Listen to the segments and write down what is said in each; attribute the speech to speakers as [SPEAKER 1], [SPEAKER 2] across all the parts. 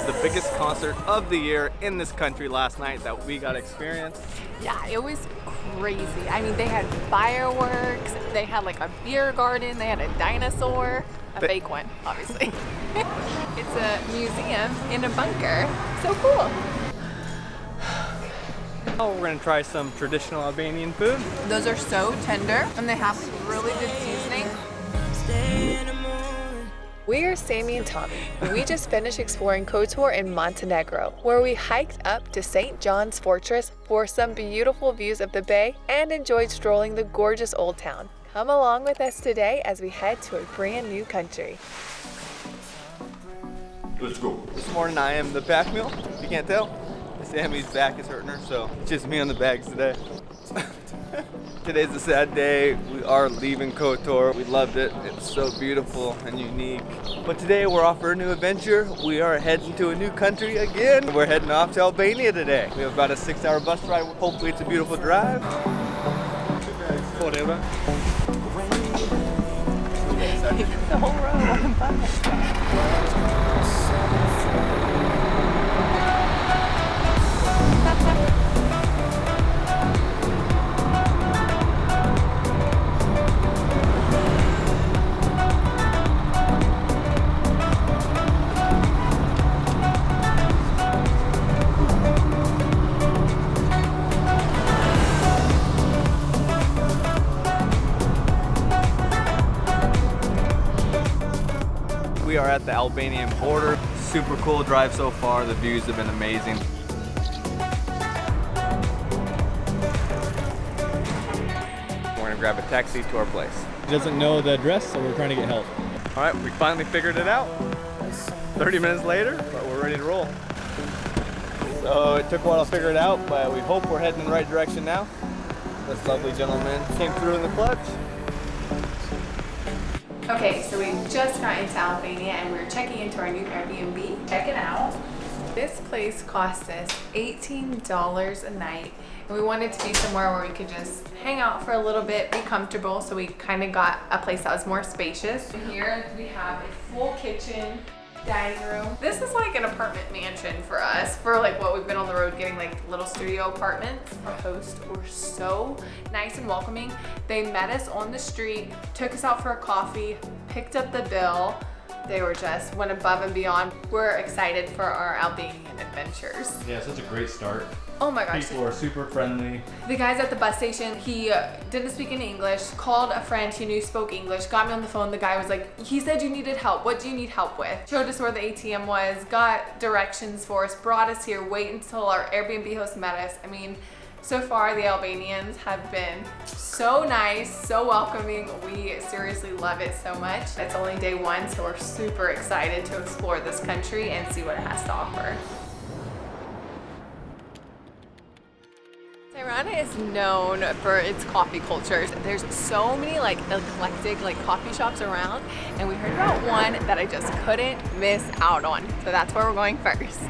[SPEAKER 1] was the biggest concert of the year in this country last night that we got to experience.
[SPEAKER 2] Yeah, it was crazy. I mean, they had fireworks, they had like a beer garden, they had a dinosaur, a fake one, obviously. It's a museum in a bunker. So cool.
[SPEAKER 1] Oh, we're gonna try some traditional Albanian food.
[SPEAKER 2] Those are so tender and they have really good seasoning.
[SPEAKER 3] We are Sammy and Tommy, and we just finished exploring Kotor in Montenegro, where we hiked up to St. John's Fortress for some beautiful views of the bay and enjoyed strolling the gorgeous old town. Come along with us today as we head to a brand new country.
[SPEAKER 1] Let's go. This morning I am the pack mule, if you can't tell. Sammy's back is hurting her, so it's just me on the bags today. Today's a sad day. We are leaving Kotor. We loved it. It's so beautiful and unique. But today we're off for a new adventure. We are heading to a new country again. We're heading off to Albania today. We have about a 6-hour bus ride. Hopefully it's a beautiful drive. Whatever.
[SPEAKER 2] The whole road on the bus.
[SPEAKER 1] We are at the Albanian border. Super cool drive so far. The views have been amazing. We're gonna grab a taxi to our place.
[SPEAKER 4] He doesn't know the address, so we're trying to get help.
[SPEAKER 1] All right, we finally figured it out. 30 minutes later, but we're ready to roll. So it took a while to figure it out, but we hope we're heading in the right direction now. This lovely gentleman came through in the clutch.
[SPEAKER 2] Okay, so we just got into Albania and we're checking into our new Airbnb. Check it out. This place cost us $18 a night. And we wanted to be somewhere where we could just hang out for a little bit, be comfortable. So we kind of got a place that was more spacious. Here we have a full kitchen, dining room. This is like an apartment mansion for us, for like what we've been on the road getting, like little studio apartments. Our hosts were so nice and welcoming. They met us on the street, took us out for a coffee, picked up the bill. They were just went above and beyond. We're excited for our Albanian adventures.
[SPEAKER 4] Yeah, such a great start.
[SPEAKER 2] Oh my gosh.
[SPEAKER 4] People are super friendly.
[SPEAKER 2] The guys at the bus station, he didn't speak any English, called a friend he knew spoke English, got me on the phone. The guy was like, he said you needed help. What do you need help with? Showed us where the ATM was, got directions for us, brought us here, wait until our Airbnb host met us. I mean, so far the Albanians have been so nice, so welcoming. We seriously love it so much. It's only day one, so we're super excited to explore this country and see what it has to offer. Tirana is known for its coffee cultures. There's so many like eclectic like coffee shops around, and we heard about one that I just couldn't miss out on. So that's where we're going first.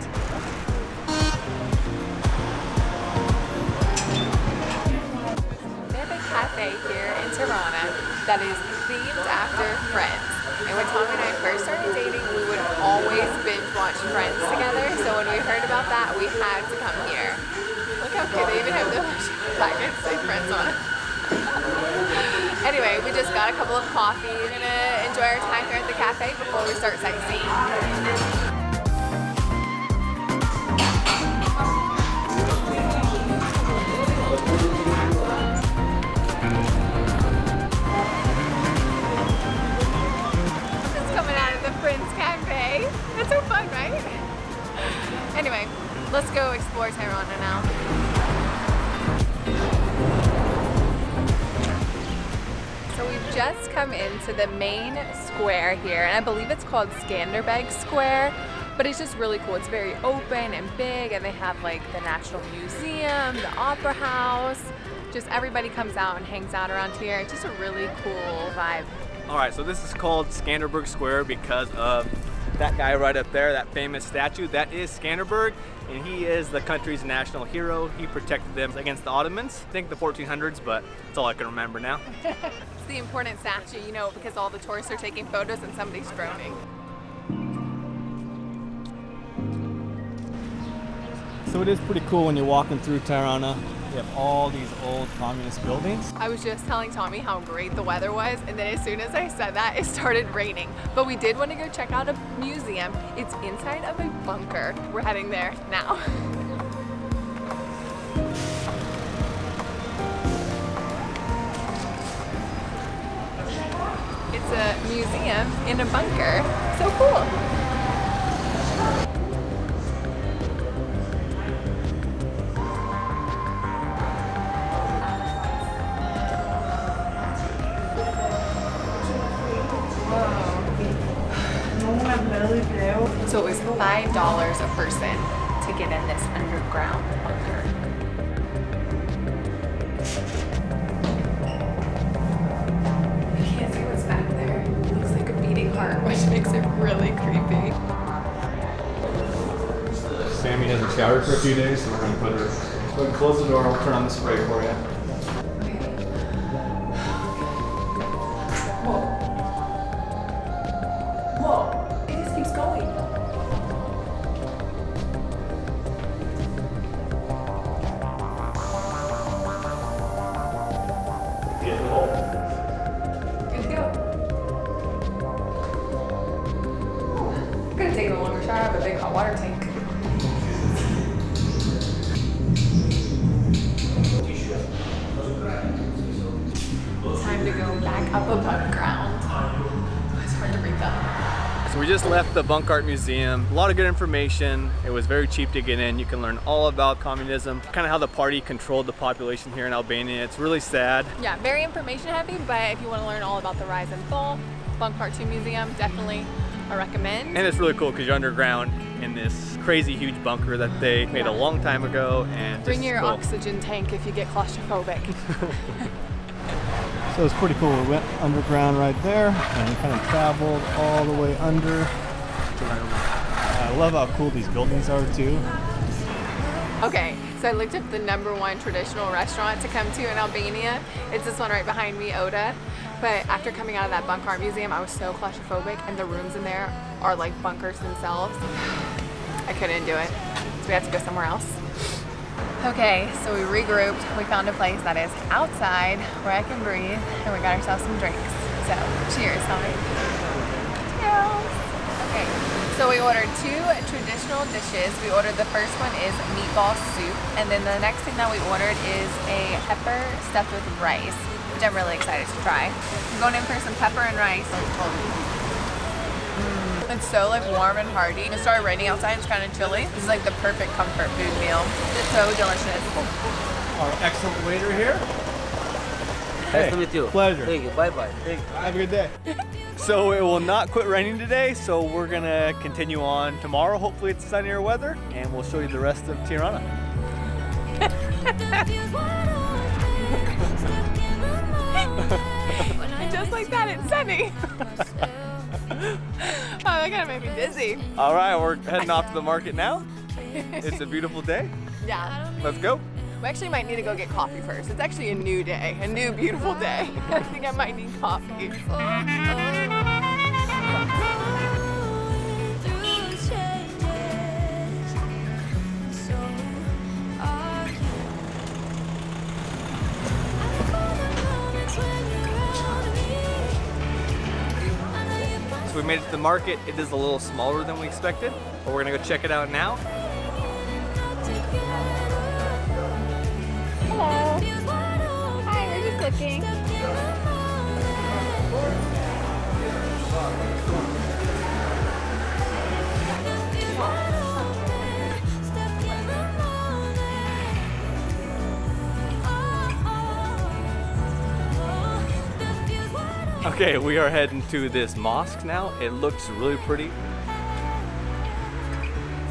[SPEAKER 2] They have a cafe here in Tirana that is themed after Friends. And when Tommy and I first started dating, we would always binge watch Friends together. So when we heard about that, we had to come here. Look how cute, they even have the packets say Friends on it. Anyway, we just got a couple of coffee. We're gonna enjoy our time here at the cafe before we start sightseeing. Just coming out of the Friends Cafe. That's so fun, right? Anyway, let's go explore Tirana now. So we've just come into the main square here, and I believe it's called Skanderbeg Square, but it's just really cool. It's very open and big, and they have like the National Museum, the Opera House. Just everybody comes out and hangs out around here. It's just a really cool vibe.
[SPEAKER 1] All right, so this is called Skanderbeg Square because of that guy right up there, that famous statue. That is Skanderbeg, and he is the country's national hero. He protected them against the Ottomans, I think the 1400s, but that's all I can remember now.
[SPEAKER 2] It's the important statue, you know, because all the tourists are taking photos and somebody's droning.
[SPEAKER 4] So it is pretty cool when you're walking through Tirana. You have all these old communist buildings.
[SPEAKER 3] I was just telling Tommy how great the weather was, and then as soon as I said that, it started raining. But we did want to go check out a museum. It's inside of a bunker. We're heading there now. It's a museum in a bunker. So cool. So it was $5 a person to get in this underground bunker. You can't see what's back there. It looks like a beating heart, which makes it really creepy.
[SPEAKER 4] Sammy hasn't showered for a few days, so we're gonna put her. Go ahead and close the door. I'll turn on the spray for you.
[SPEAKER 3] Whoa, it just keeps going. Good to go. Could have taken a longer shower. I have a big hot water tank. Time to go back up above ground. It's hard to breathe up.
[SPEAKER 1] So we just left the Bunk'Art Museum. A lot of good information. It was very cheap to get in. You can learn all about communism, kind of how the party controlled the population here in Albania. It's really sad.
[SPEAKER 3] Yeah, very information heavy, but if you want to learn all about the rise and fall, Bunk'Art 2 Museum, definitely I recommend.
[SPEAKER 1] And it's really cool because you're underground in this crazy huge bunker that they made a long time ago. And
[SPEAKER 3] Bring
[SPEAKER 1] just
[SPEAKER 3] your
[SPEAKER 1] cool.
[SPEAKER 3] oxygen tank if you get claustrophobic.
[SPEAKER 4] So it's pretty cool. We went underground right there and we kind of traveled all the way under. I love how cool these buildings are too.
[SPEAKER 3] Okay, so I looked up the #1 traditional restaurant to come to in Albania. It's this one right behind me, Oda. But after coming out of that Bunk'Art Museum, I was so claustrophobic, and the rooms in there are like bunkers themselves. I couldn't do it, so we had to go somewhere else. Okay, so we regrouped. We found a place that is outside where I can breathe, and we got ourselves some drinks. So, cheers, Tommy. Cheers. Okay, so we ordered 2 traditional dishes. We ordered the first one is meatball soup, and then the next thing that we ordered is a pepper stuffed with rice, which I'm really excited to try. I'm going in for some pepper and rice. It's so like warm and hearty. It started raining outside, it's kind of chilly. This is like the perfect comfort food meal. It's so delicious.
[SPEAKER 4] Our excellent waiter here.
[SPEAKER 5] Nice to meet you.
[SPEAKER 4] Pleasure.
[SPEAKER 5] Thank you. Bye-bye. Thank you.
[SPEAKER 4] Have a good day.
[SPEAKER 1] So it will not quit raining today, so we're gonna continue on tomorrow. Hopefully it's sunnier weather, and we'll show you the rest of Tirana.
[SPEAKER 3] Just like that, it's sunny. Oh, that kind of made me dizzy.
[SPEAKER 1] All right, we're heading off to the market now. It's a beautiful day.
[SPEAKER 3] Yeah.
[SPEAKER 1] Let's go.
[SPEAKER 3] We actually might need to go get coffee first. It's actually a new day, a new beautiful day. I think I might need coffee.
[SPEAKER 1] So we made it to the market. It is a little smaller than we expected, but we're gonna go check it out now.
[SPEAKER 3] Hello. Hi, we're just looking.
[SPEAKER 1] Okay, we are heading to this mosque now. It looks really pretty.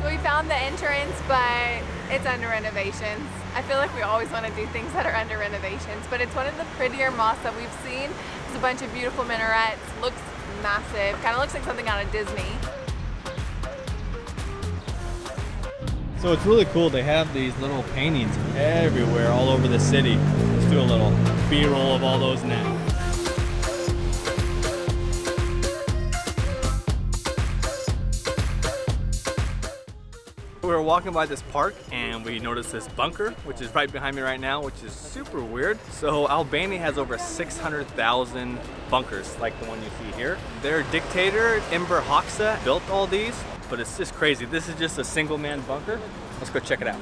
[SPEAKER 3] So we found the entrance, but it's under renovations. I feel like we always want to do things that are under renovations, but it's one of the prettier mosques that we've seen. There's a bunch of beautiful minarets, looks massive, kind of looks like something out of Disney.
[SPEAKER 4] So it's really cool. They have these little paintings everywhere, all over the city. Let's do a little B-roll of all those now.
[SPEAKER 1] We were walking by this park and we noticed this bunker, which is right behind me right now, which is super weird. So Albania has over 600,000 bunkers like the one you see here. Their dictator, Enver Hoxha, built all these, but it's just crazy. This is just a single man bunker. Let's go check it out.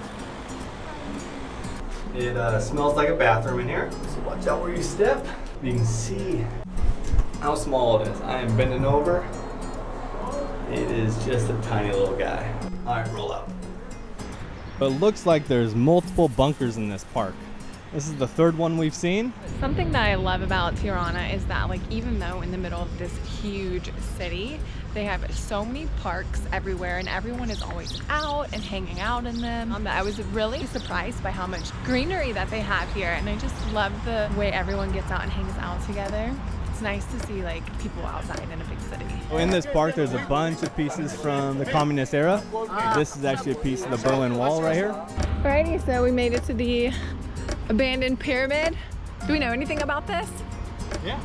[SPEAKER 1] It smells like a bathroom in here, so watch out where you step. You can see how small it is. I am bending over. It is just a tiny little guy. All right, roll out.
[SPEAKER 4] But it looks like there's multiple bunkers in this park. This is the third one we've seen.
[SPEAKER 2] Something that I love about Tirana is that, like, even though in the middle of this huge city, they have so many parks everywhere and everyone is always out and hanging out in them. I was really surprised by how much greenery that they have here, and I just love the way everyone gets out and hangs out together. It's nice to see like people outside in a big city.
[SPEAKER 4] In this park, there's a bunch of pieces from the communist era. This is actually a piece of the Berlin Wall right here.
[SPEAKER 2] Alrighty, so we made it to the abandoned pyramid. Do we know anything about this?
[SPEAKER 4] Yeah.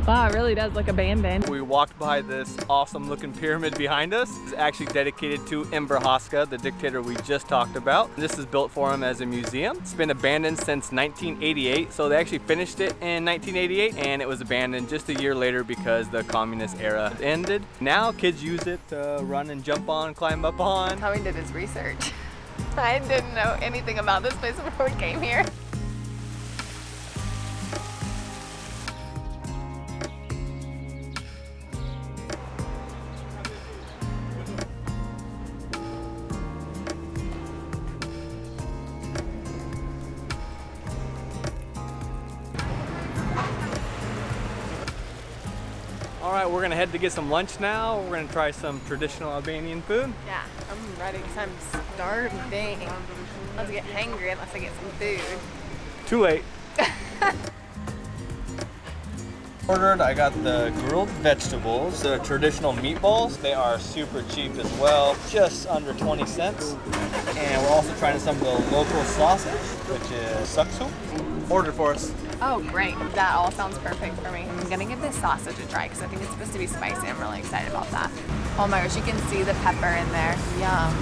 [SPEAKER 2] Wow, it really does look abandoned.
[SPEAKER 1] We walked by this awesome looking pyramid behind us. It's actually dedicated to Enver Hoxha, the dictator we just talked about. This is built for him as a museum. It's been abandoned since 1988. So they actually finished it in 1988 and it was abandoned just a year later because the communist era ended. Now kids use it to run and jump on, climb up on.
[SPEAKER 3] Tommy did his research. I didn't know anything about this place before we came here.
[SPEAKER 1] All right, we're gonna head to get some lunch now. We're gonna try some traditional Albanian food.
[SPEAKER 3] Yeah, I'm ready because I'm starving. Let's get hangry unless I get some food.
[SPEAKER 1] Too late. Ordered, I got the grilled vegetables, the traditional meatballs. They are super cheap as well, just under 20 cents. And we're also trying some of the local sausage, which is saksu. Ordered for us.
[SPEAKER 3] Oh, great. That all sounds perfect for me. I'm gonna give this sausage a try because I think it's supposed to be spicy. I'm really excited about that. Oh my gosh, you can see the pepper in there. Yum.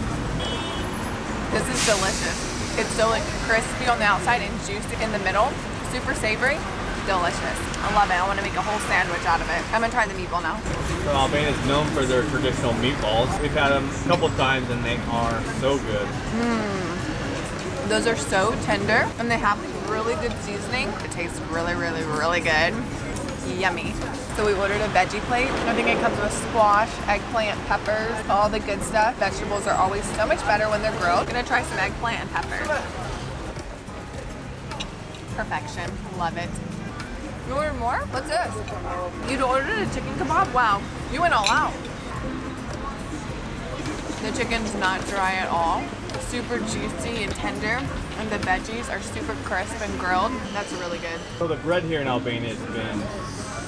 [SPEAKER 3] This is delicious. It's so like crispy on the outside and juicy in the middle. Super savory. Delicious. I love it. I want to make a whole sandwich out of it. I'm gonna try the meatball now.
[SPEAKER 1] So Albania is known for their traditional meatballs. We've had them a couple times and they are so good.
[SPEAKER 3] Those are so tender and they have really good seasoning. It tastes really, really, really good. Yummy. So we ordered a veggie plate. I think it comes with squash, eggplant, peppers, all the good stuff. Vegetables are always so much better when they're grilled. I'm gonna try some eggplant and pepper. Perfection. Love it. You ordered more? What's this? You ordered a chicken kebab? Wow. You went all out. The chicken's not dry at all. Super juicy and tender. And the veggies are super crisp and grilled. That's really good.
[SPEAKER 4] So the bread here in Albania has been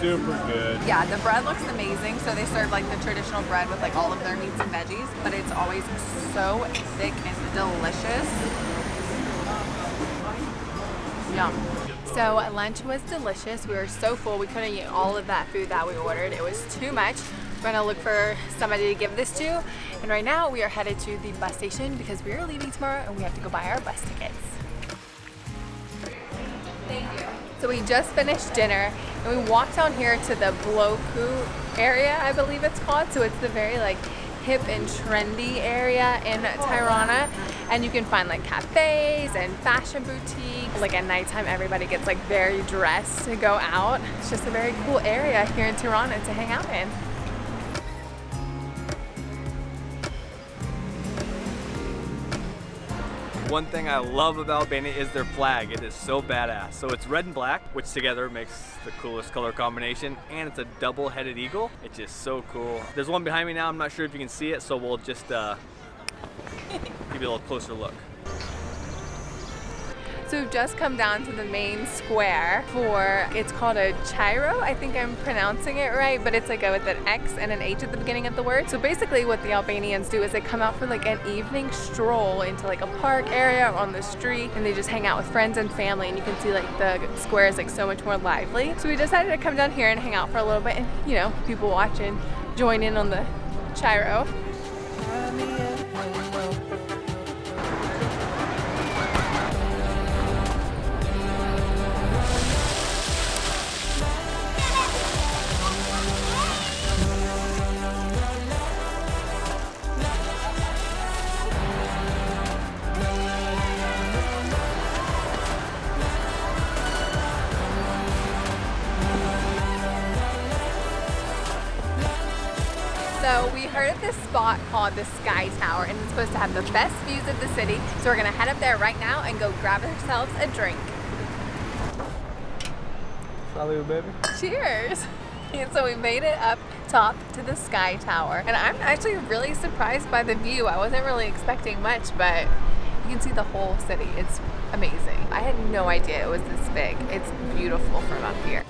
[SPEAKER 4] super good.
[SPEAKER 3] Yeah, the bread looks amazing. So they serve like the traditional bread with like all of their meats and veggies, but it's always so thick and delicious. Yum. So lunch was delicious. We were so full. We couldn't eat all of that food that we ordered. It was too much. We're gonna look for somebody to give this to. And right now we are headed to the bus station because we are leaving tomorrow and we have to go buy our bus tickets. Thank you. So we just finished dinner and we walked down here to the Bloku area, I believe it's called. So it's the very like hip and trendy area in Tirana. And you can find like cafes and fashion boutiques. Like at nighttime, everybody gets like very dressed to go out. It's just a very cool area here in Tirana to hang out in.
[SPEAKER 1] One thing I love about Albania is their flag. It is so badass. So it's red and black, which together makes the coolest color combination, and it's a double-headed eagle. It's just so cool. There's one behind me now. I'm not sure if you can see it, so we'll just give you a little closer look.
[SPEAKER 3] So we've just come down to the main square for, it's called a gyro. I think I'm pronouncing it right, but it's like with an X and an H at the beginning of the word. So basically what the Albanians do is they come out for like an evening stroll into like a park area or on the street, and they just hang out with friends and family, and you can see like the square is like so much more lively. So we decided to come down here and hang out for a little bit, and you know, people watch and join in on the gyro. this spot called the Sky Tower, and it's supposed to have the best views of the city. So we're gonna head up there right now and go grab ourselves a drink.
[SPEAKER 1] Salud, baby.
[SPEAKER 3] Cheers! And so we made it up top to the Sky Tower, and I'm actually really surprised by the view. I wasn't really expecting much, but you can see the whole city. It's amazing. I had no idea it was this big. It's beautiful from up here.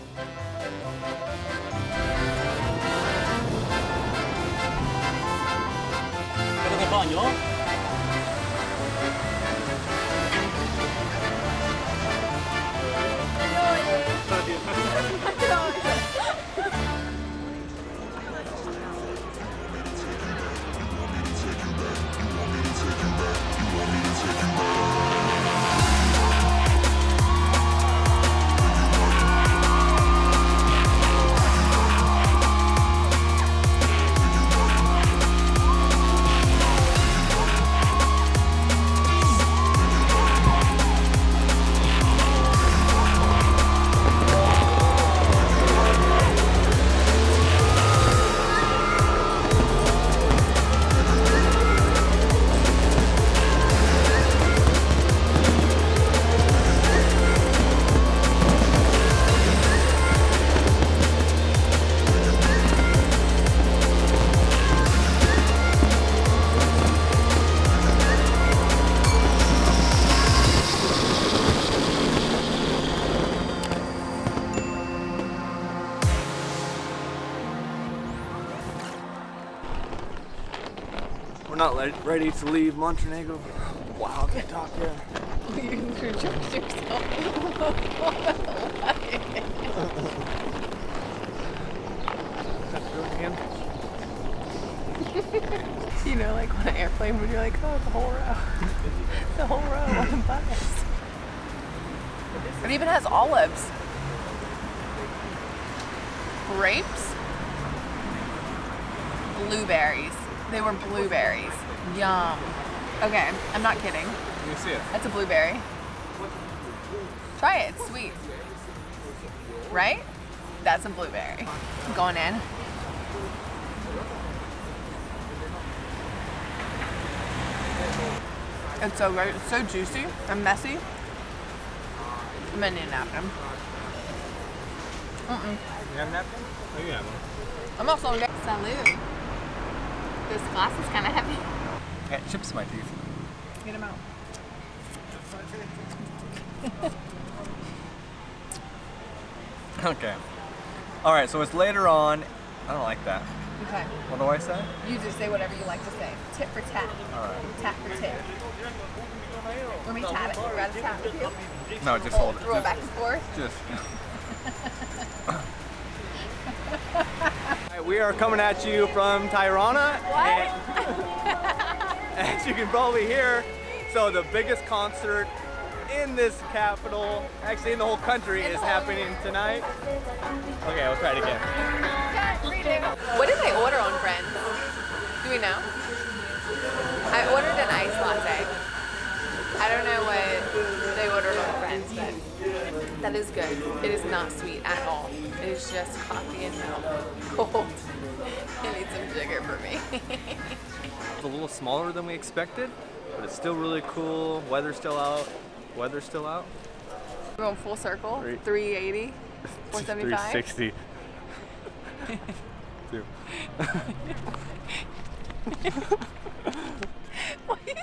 [SPEAKER 1] We're not ready to leave Montenegro. Wow, good talk, yeah.
[SPEAKER 3] You introduced yourself. You know, like on an airplane when you're like, oh, the whole row. The whole row on the bus. It even has olives. Grapes. Blueberries. They were blueberries. Yum. Okay, I'm not kidding.
[SPEAKER 1] Let me see it.
[SPEAKER 3] That's a blueberry. Try it, it's sweet. Right? That's a blueberry. Going in. It's so great. It's so juicy and messy. I'm gonna need a napkin.
[SPEAKER 1] You have a napkin? Oh, you have one.
[SPEAKER 3] I'm also gonna salute. This glass is kind of heavy.
[SPEAKER 1] Got chips in my teeth.
[SPEAKER 3] Get them out.
[SPEAKER 1] Okay. All right, so it's later on. I don't like that.
[SPEAKER 3] Okay.
[SPEAKER 1] What do I say?
[SPEAKER 3] You just say whatever you like to say. Tit for tat.
[SPEAKER 1] All right.
[SPEAKER 3] Tat for tit. Want me to tat it? Would rather tat with you?
[SPEAKER 1] No, just hold it.
[SPEAKER 3] Throw it back and forth.
[SPEAKER 1] Just. Alright, we are coming at you from Tirana.
[SPEAKER 3] What?
[SPEAKER 1] As you can probably hear, so the biggest concert in this capital, actually in the whole country, is happening tonight. Okay, we'll try it again.
[SPEAKER 3] What did I order on Friends? Do we know? I ordered an iced latte. I don't know what they ordered on Friends, but that is good. It is not sweet at all. It is just coffee and milk. Cold. I need some sugar for me.
[SPEAKER 1] It's a little smaller than we expected, but it's still really cool. Weather's still out. We're
[SPEAKER 3] going full circle. 380. 475.
[SPEAKER 1] 360.
[SPEAKER 3] Why are you